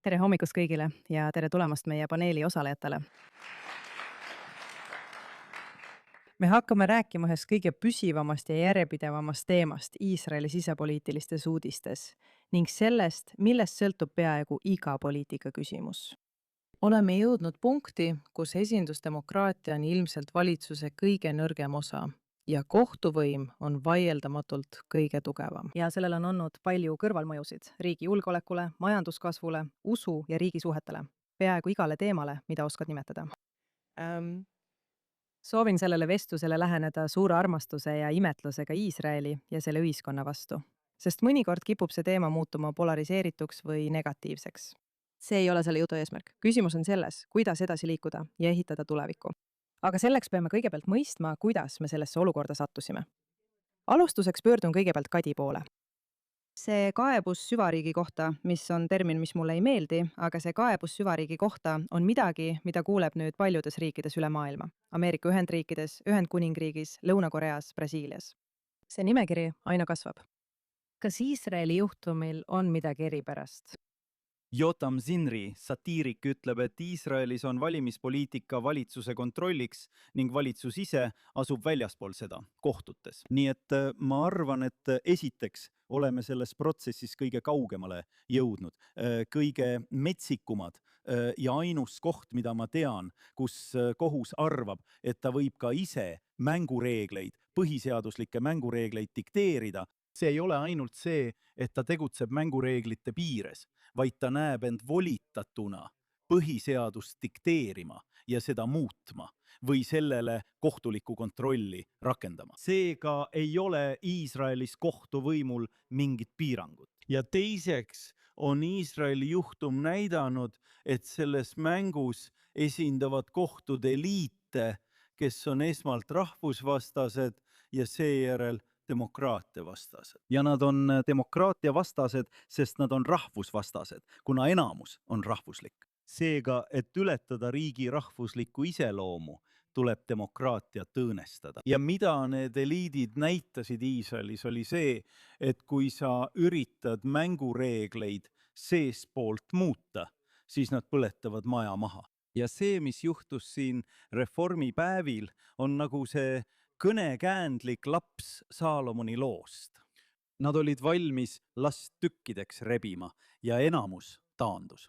Tere hommikust kõigile ja tere tulemast meie paneeli osalejatele. Me hakkame rääkima ühest kõige püsivamast ja järjepidevamast teemast Iisraeli sisepoliitilistes uudistes ning sellest, millest sõltub peaaegu iga poliitika küsimus. Oleme jõudnud punkti, kus esindusdemokraatia on ilmselt valitsuse kõige nõrgem osa ja kohtuvõim on vaieldamatult kõige tugevam. Ja sellel on olnud palju kõrvalmõjusid riigi julgeolekule, majanduskasvule, usu ja riigi suhetele, peaaegu igale teemale, mida oskad nimetada. Soovin sellele vestlusele läheneda suure armastuse ja imetlusega Iisraeli ja selle ühiskonna vastu, sest mõnikord kipub see teema muutuma polariseerituks või negatiivseks. See ei ole selle jutu eesmärk. Küsimus on selles, kuidas edasi liikuda ja ehitada tulevikku. Aga selleks peame kõigepealt mõistma, kuidas me sellesse olukorda sattusime. Alustuseks pöördun kõigepealt Kadi poole. See kaebus süvariigi kohta, mis on termin, mis mulle ei meeldi, aga see kaebus süvariigi kohta on midagi, mida kuuleb nüüd paljudes riikides üle maailma. Ameerika Ühendriikides, Ühendkuningriigis, Lõuna-Koreas, Brasiilias. See nimekiri aina kasvab. Kas Iisraeli juhtumil on midagi eripärast? Jotam Zinri, satiirik, ütleb, et Iisraelis on valimispoliitika valitsuse kontrolliks ning valitsus ise asub väljaspool seda, kohtutes. Nii et ma arvan, et esiteks oleme selles protsessis kõige kaugemale jõudnud. Kõige metsikumad ja ainus koht, mida ma tean, kus kohus arvab, et ta võib ka ise mängureegleid, põhiseaduslikke mängureegleid dikteerida. See ei ole ainult see, et ta tegutseb mängureeglite piires, vaid ta näeb end volitatuna põhiseadust dikteerima ja seda muutma või sellele kohtulikku kontrolli rakendama. Seega ei ole Iisraelis kohtuvõimul mingit piirangut. Ja teiseks on Iisraeli juhtum näidanud, et selles mängus esindavad kohtud eliite, kes on esmalt rahvusvastased ja seejärel demokraatia vastased. Ja nad on demokraatia vastased, sest nad on rahvusvastased, kuna enamus on rahvuslik. Seega, et ületada riigi rahvuslikku iseloomu, tuleb demokraatiat õõnestada. Ja mida need eliidid näitasid Iisraelis oli see, et kui sa üritad mängureegleid seespoolt muuta, siis nad põletavad maja maha. Ja see, mis juhtus siin reformipäevil, on nagu see kõnekäändlik laps Saalomoni loost. Nad olid valmis last tükkideks rebima ja enamus taandus.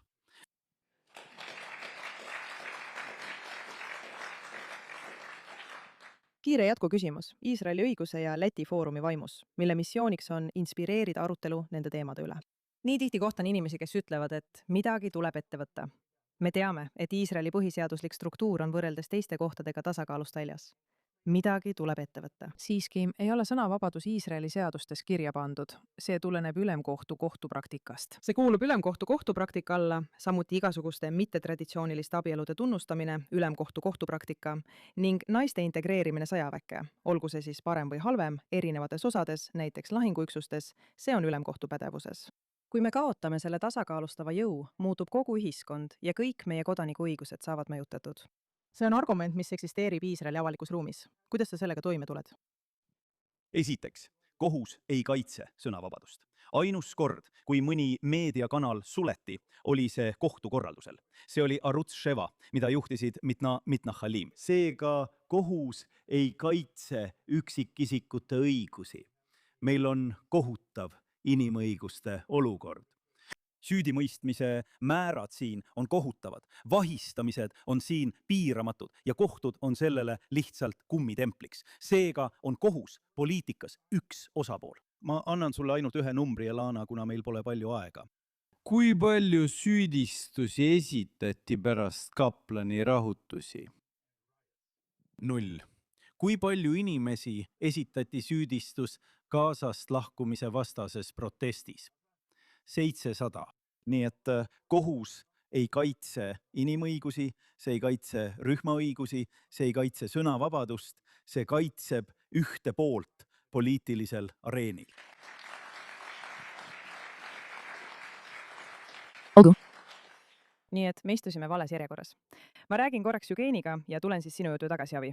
Kiire jätkuküsimus Iisraeli õiguse ja Läti foorumi vaimus, mille missiooniks on inspireerida arutelu nende teemade üle. Nii tihti kohtan inimesi, kes ütlevad, et midagi tuleb ette võtta. Me teame, et Iisraeli põhiseaduslik struktuur on võrreldes teiste kohtadega tasakaalust väljas. Midagi tuleb ette võtta. Siiski ei ole sõnavabadus Iisraeli seadustes kirja pandud. See tuleneb ülemkohtu kohtupraktikast. See kuulub ülemkohtu kohtupraktika alla, samuti igasuguste mittetraditsiooniliste abielude tunnustamine, ülemkohtu kohtupraktika ning naiste integreerimine sõjaväkke, olgu see siis parem või halvem, erinevates osades, näiteks lahinguüksustes, see on ülemkohtu pädevuses. Kui me kaotame selle tasakaalustava jõu, muutub kogu ühiskond ja kõik meie kodanikuõigused saavad mõjutatud. See on argument, mis eksisteerib Iisraeli avalikus ruumis. Kuidas sa sellega toime tuled? Esiteks, kohus ei kaitse sõnavabadust. Ainus kord, kui mõni meediakanal suleti, oli see kohtukorraldusel. See oli Arutz Sheva, mida juhtisid Mitna Halim. Seega kohus ei kaitse üksikisikute õigusi. Meil on kohutav inimõiguste olukord. Süüdimõistmise määrad siin on kohutavad, vahistamised on siin piiramatud ja kohtud on sellele lihtsalt kummitempliks. Seega on kohus poliitikas üks osapool. Ma annan sulle ainult ühe numbri, Elana, kuna meil pole palju aega. Kui palju süüdistusi esitati pärast Kaplani rahutusi? 0. Kui palju inimesi esitati süüdistus Gazast lahkumise vastases protestis? 700. Nii et kohus ei kaitse inimõigusi, see ei kaitse rühmaõigusi, see ei kaitse sõnavabadust, see kaitseb ühte poolt poliitilisel areenil. Nii et me istusime vales järjekorras. Ma räägin korraks Jügeeniga ja tulen siis sinu juurde tagasi, Avi.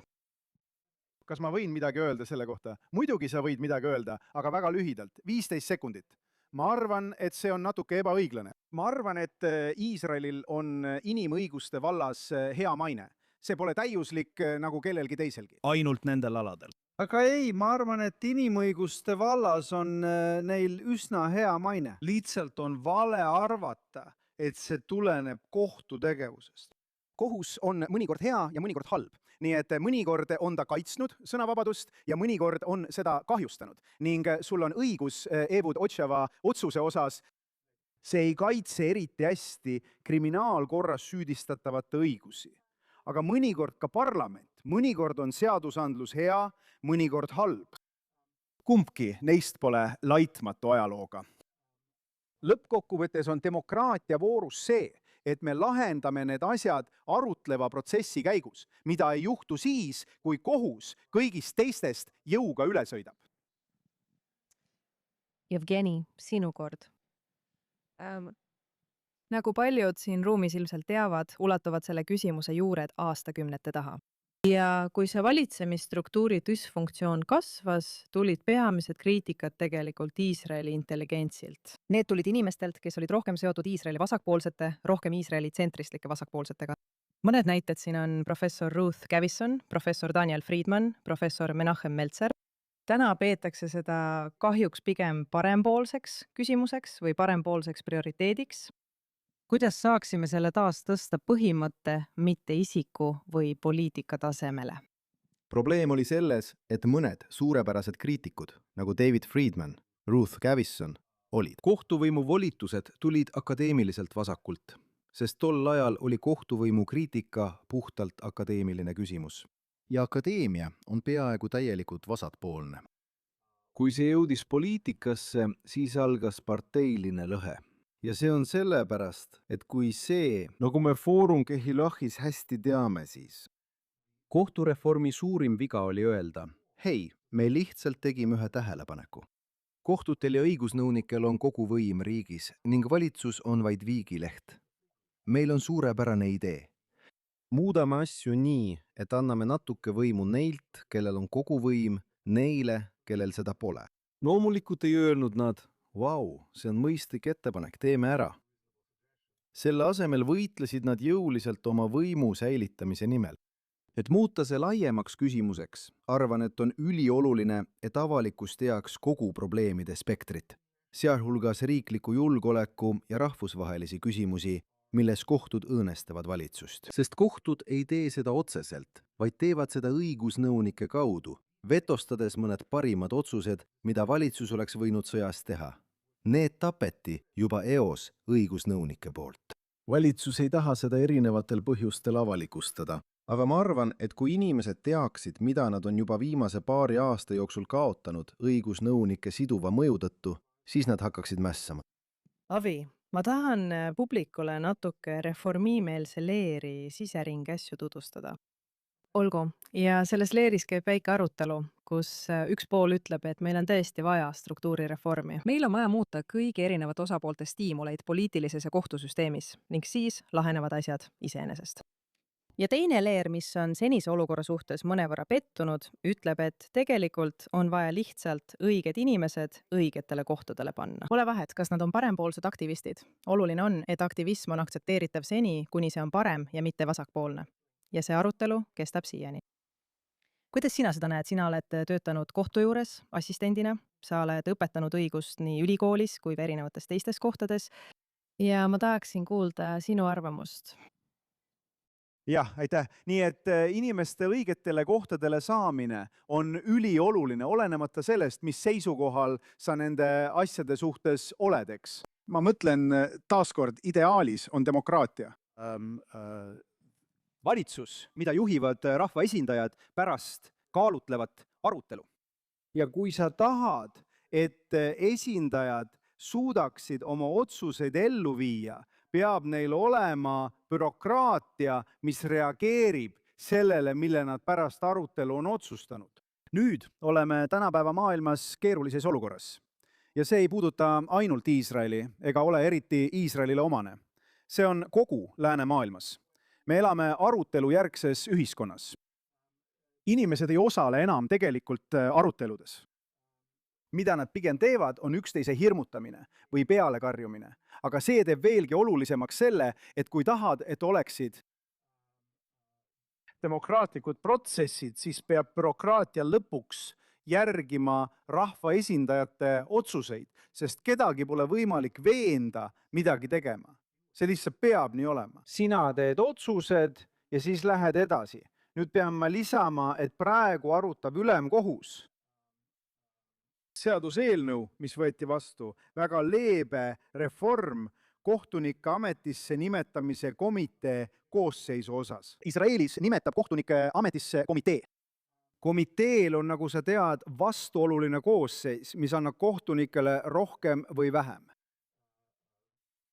Kas ma võin midagi öelda selle kohta? Muidugi sa võid midagi öelda, aga väga lühidalt, 15 sekundit. ma arvan, et see on natuke ebaõiglane. Ma arvan, et Iisraelil on inimõiguste vallas hea maine. See pole täiuslik nagu kellelgi teiselgi. ainult nendel aladel. aga ei, ma arvan, et inimõiguste vallas on neil üsna hea maine. lihtsalt on vale arvata, et see tuleneb kohtutegevusest. Kohus on mõnikord hea ja mõnikord halb. Nii et mõnikord on ta kaitsnud sõnavabadust ja mõnikord on seda kahjustanud. Ning sul on õigus Ehud Otšava otsuse osas. See ei kaitse eriti hästi kriminaalkorras süüdistatavate õigusi. Aga mõnikord ka parlament, mõnikord on seadusandlus hea, mõnikord halb. Kumbki neist pole laitmatu ajalooga. Lõppkokkuvõttes on demokraatia voorus see, et me lahendame need asjad arutleva protsessi käigus, mida ei juhtu siis, kui kohus kõigist teistest jõuga üle sõidab. Jevgeni, sinu kord. Nagu paljud siin ruumis ilmselt teavad, ulatuvad selle küsimuse juured aastakümnete taha. Ja kui see valitsemisstruktuuri düsfunktsioon kasvas, tulid peamised kriitikad tegelikult Iisraeli intelligentsilt. Need tulid inimestelt, kes olid rohkem seotud Iisraeli vasakpoolsete, rohkem Iisraeli tsentristlike vasakpoolsetega. Mõned näited siin on professor Ruth Gavison, professor Daniel Friedman, professor Menachem Meltzer. Täna peetakse seda kahjuks pigem parempoolseks küsimuseks või parempoolseks prioriteediks. Kuidas saaksime selle taas tõsta põhimõtte, mitte isiku või poliitika tasemele? Probleem oli selles, et mõned suurepärased kriitikud, nagu David Friedman, Ruth Gavison, olid. Kohtuvõimu volitused tulid akadeemiliselt vasakult, sest tol ajal oli kohtuvõimu kriitika puhtalt akadeemiline küsimus. Ja akadeemia on peaaegu täielikult vasakpoolne. Kui see jõudis poliitikasse, siis algas parteiline lõhe. Ja see on sellepärast, et kui see, nagu me Foorum Kehilachis hästi teame, siis Kohtureformi suurim viga oli öelda, hei, me lihtsalt tegime ühe tähelepaneku. Kohtutel ja õigusnõunikel on kogu võim riigis ning valitsus on vaid viigileht. Meil on suurepärane idee. Muudame asju nii, et anname natuke võimu neilt, kellel on kogu võim, neile, kellel seda pole. loomulikult ei öelnud nad, Vau, see on mõistlik ettepanek, teeme ära. Selle asemel võitlesid nad jõuliselt oma võimu säilitamise nimel. Et muuta see laiemaks küsimuseks, arvan, et on ülioluline, et avalikkus teaks kogu probleemide spektrit, sealhulgas riikliku julgeoleku ja rahvusvahelisi küsimusi, milles kohtud õõnestavad valitsust. Sest kohtud ei tee seda otseselt, vaid teevad seda õigusnõunike kaudu, vetostades mõned parimad otsused, mida valitsus oleks võinud sõjas teha. Need tapeti juba eos õigusnõunike poolt. Valitsus ei taha seda erinevatel põhjustel avalikustada, aga ma arvan, et kui inimesed teaksid, mida nad on juba viimase paari aasta jooksul kaotanud õigusnõunike siduva mõju tõttu, siis nad hakkaksid mässama. Avi, ma tahan publikule natuke reformimeelse leeri siseringi asju tutvustada. Olgu, ja selles leeris käib väike arutelu, kus üks pool ütleb, et meil on tõesti vaja struktuurireformi. Meil on vaja muuta kõigi erinevate osapoolte stiimuleid poliitilises ja kohtusüsteemis ning siis lahenevad asjad iseenesest. Ja teine leer, mis on senise olukorra suhtes mõnevõrra pettunud, ütleb, et tegelikult on vaja lihtsalt õiged inimesed õigetele kohtadele panna. Pole vahet, kas nad on parempoolsed aktivistid. Oluline on, et aktivism on aktsepteeritav seni, kuni see on parem ja mitte vasakpoolne. Ja see arutelu kestab siiani. Kuidas sina seda näed? Sina oled töötanud kohtu juures assistendina, sa oled õpetanud õigust nii ülikoolis kui ka erinevates teistes kohtades ja ma tahaksin kuulda sinu arvamust. Jah, aitäh. Nii et inimeste õigetele kohtadele saamine on ülioluline, olenemata sellest, mis seisukohal sa nende asjade suhtes oled, eks. Ma mõtlen taaskord, ideaalis on demokraatia. Valitsus, mida juhivad rahvaesindajad pärast kaalutlevat arutelu. Ja kui sa tahad, et esindajad suudaksid oma otsuseid ellu viia, peab neil olema bürokraatia, mis reageerib sellele, mille nad pärast arutelu on otsustanud. Nüüd oleme tänapäeva maailmas keerulises olukorras. Ja see ei puuduta ainult Iisraeli ega ole eriti Iisraelile omane. See on kogu läänemaailmas. Me elame arutelu järgses ühiskonnas. Inimesed ei osale enam tegelikult aruteludes. mida nad pigem teevad, on üksteise hirmutamine või pealekarjumine. Aga see teeb veelgi olulisemaks selle, et kui tahad, et oleksid demokraatlikud protsessid, siis peab bürokraatia lõpuks järgima rahvaesindajate otsuseid, sest kedagi pole võimalik veenda midagi tegema. See lihtsalt peab nii olema. sina teed otsused ja siis lähed edasi. Nüüd pean ma lisama, et praegu arutab ülemkohus Seaduseelnõu, mis võeti vastu, väga leebe reform kohtunike ametisse nimetamise komitee koosseisu osas. Iisraelis nimetab kohtunike ametisse komitee. Komiteel on, nagu sa tead, vastuoluline koosseis, mis annab kohtunikele rohkem või vähem.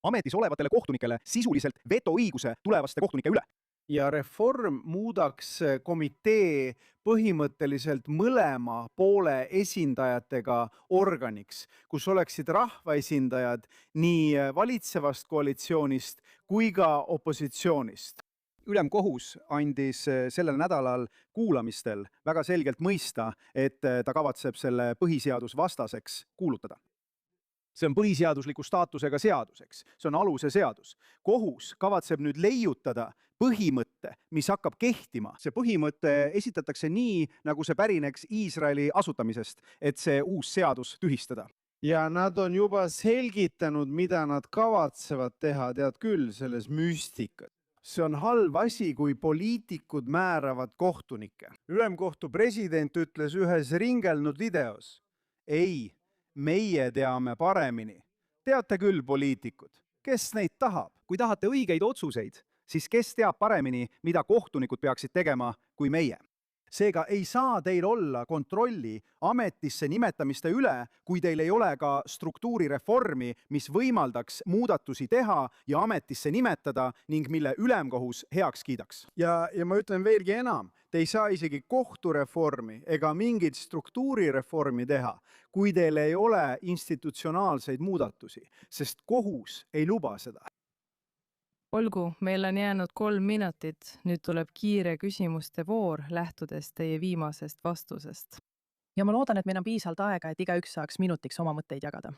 Ametis olevatele kohtunikele sisuliselt vetoõiguse tulevaste kohtunike üle. ja reform muudaks komitee põhimõtteliselt mõlema poole esindajatega organiks, kus oleksid rahvaesindajad nii valitsevast koalitsioonist kui ka opositsioonist. Ülemkohus andis sellel nädalal kuulamistel väga selgelt mõista, et ta kavatseb selle põhiseadusvastaseks kuulutada. See on põhiseadusliku staatusega seaduseks, see on aluse seadus. Kohus kavatseb nüüd leiutada põhimõtte, mis hakkab kehtima. See põhimõte esitatakse nii, nagu see pärineks Iisraeli asutamisest, et see uus seadus tühistada. ja nad on juba selgitanud, mida nad kavatsevad teha, tead küll, selles müstikas. See on halb asi, kui poliitikud määravad kohtunikke. Ülemkohtu president ütles ühes ringelnud videos, ei, meie teame paremini. Teate küll, poliitikud, kes neid tahab? Kui tahate õigeid otsuseid, siis kes teab paremini, mida kohtunikud peaksid tegema kui meie? Seega ei saa teil olla kontrolli ametisse nimetamiste üle, kui teil ei ole ka struktuurireformi, mis võimaldaks muudatusi teha ja ametisse nimetada ning mille ülemkohus heaks kiidaks. Ja ma ütlen veelgi enam, te ei saa isegi kohtureformi ega mingit struktuurireformi teha, kui teil ei ole institutsionaalseid muudatusi, sest kohus ei luba seda. Olgu, meil on jäänud 3 minutit, nüüd tuleb kiire küsimuste voor, lähtudes teie viimasest vastusest. ja ma loodan, et meil on piisavalt aega, et igaüks saaks minutiks oma mõtteid jagada.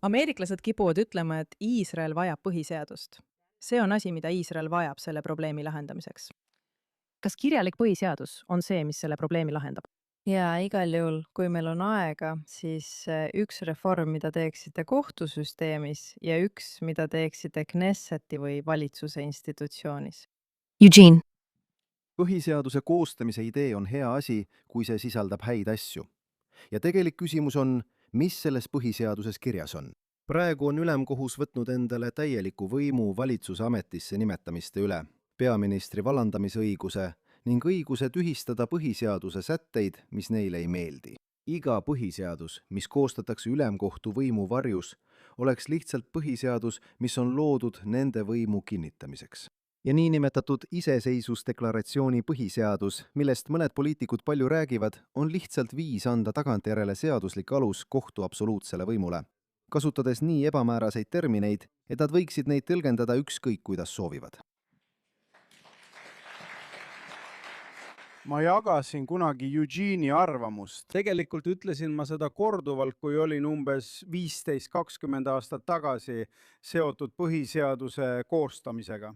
Ameeriklased kipuvad ütlema, et Iisrael vajab põhiseadust. See on asi, mida Iisrael vajab selle probleemi lahendamiseks. Kas kirjalik põhiseadus on see, mis selle probleemi lahendab? Ja igal juhul, kui meil on aega, siis üks reform, mida teeksite kohtusüsteemis ja üks, mida teeksite Knesseti või valitsuse institutsioonis. Eugene. Põhiseaduse koostamise idee on hea asi, kui see sisaldab häid asju. Ja tegelik küsimus on, mis selles põhiseaduses kirjas on. Praegu on ülemkohus võtnud endale täieliku võimu valitsuse ametisse nimetamiste üle, peaministri vallandamise õiguse ning õiguse tühistada põhiseaduse sätteid, mis neile ei meeldi. Iga põhiseadus, mis koostatakse ülemkohtu võimu varjus, oleks lihtsalt põhiseadus, mis on loodud nende võimu kinnitamiseks. Ja niinimetatud iseseisvusdeklaratsiooni põhiseadus, millest mõned poliitikud palju räägivad, on lihtsalt viis anda tagantjärele seaduslik alus kohtu absoluutsele võimule, kasutades nii ebamääraseid termineid, et nad võiksid neid tõlgendada ükskõik, kuidas soovivad. Ma jagasin kunagi Eugene'i arvamust. Tegelikult ütlesin ma seda korduvalt, kui olin umbes 15-20 aastat tagasi seotud põhiseaduse koostamisega.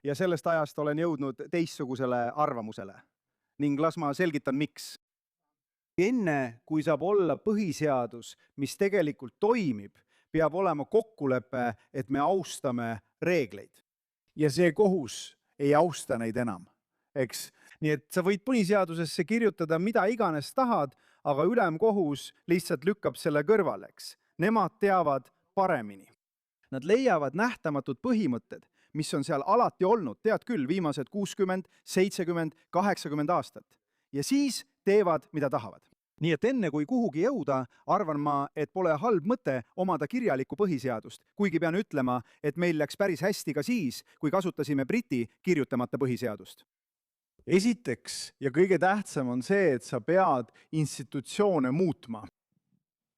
Ja sellest ajast olen jõudnud teistsugusele arvamusele. Ning las ma selgitan, miks. Enne, kui saab olla põhiseadus, mis tegelikult toimib, peab olema kokkulepe, et me austame reegleid. Ja see kohus ei austa neid enam, eks? Nii et sa võid põhiseadusesse kirjutada mida iganes tahad, aga ülemkohus lihtsalt lükkab selle kõrvale, eks? Nemad teavad paremini. Nad leiavad nähtamatud põhimõtted, mis on seal alati olnud, tead küll, viimased 60, 70, 80 aastat. Ja siis teevad, mida tahavad. Nii et enne kui kuhugi jõuda, arvan ma, et pole halb mõte omada kirjalikku põhiseadust, kuigi pean ütlema, et meil läks päris hästi ka siis, kui kasutasime Briti kirjutamata põhiseadust. Esiteks ja kõige tähtsam on see, et sa pead institutsioone muutma.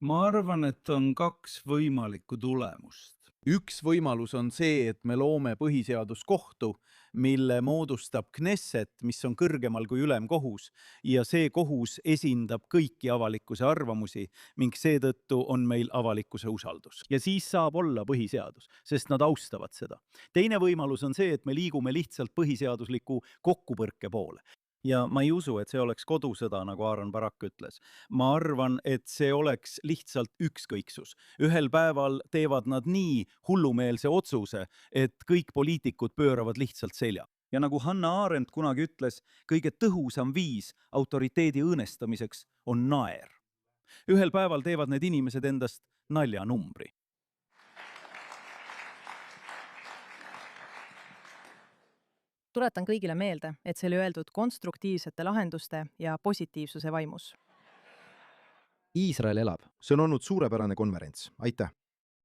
Ma arvan, et on 2 võimalikku tulemust. üks võimalus on see, et me loome põhiseaduskohtu, mille moodustab Knesset, mis on kõrgemal kui ülemkohus ja see kohus esindab kõiki avalikkuse arvamusi ning seetõttu on meil avalikkuse usaldus. Ja siis saab olla põhiseadus, sest nad austavad seda. Teine võimalus on see, et me liigume lihtsalt põhiseadusliku kokkupõrke poole. Ja ma ei usu, et see oleks kodusõda, nagu Aaron Barak ütles. Ma arvan, et see oleks lihtsalt ükskõiksus. Ühel päeval teevad nad nii hullumeelse otsuse, et kõik poliitikud pööravad lihtsalt selja. Ja nagu Hanna Arendt kunagi ütles, kõige tõhusam viis autoriteedi õõnestamiseks on naer. Ühel päeval teevad need inimesed endast naljanumbri. Tuletan kõigile meelde, et see oli öeldud konstruktiivsete lahenduste ja positiivsuse vaimus. Iisrael elab. See on olnud suurepärane konverents. Aitäh!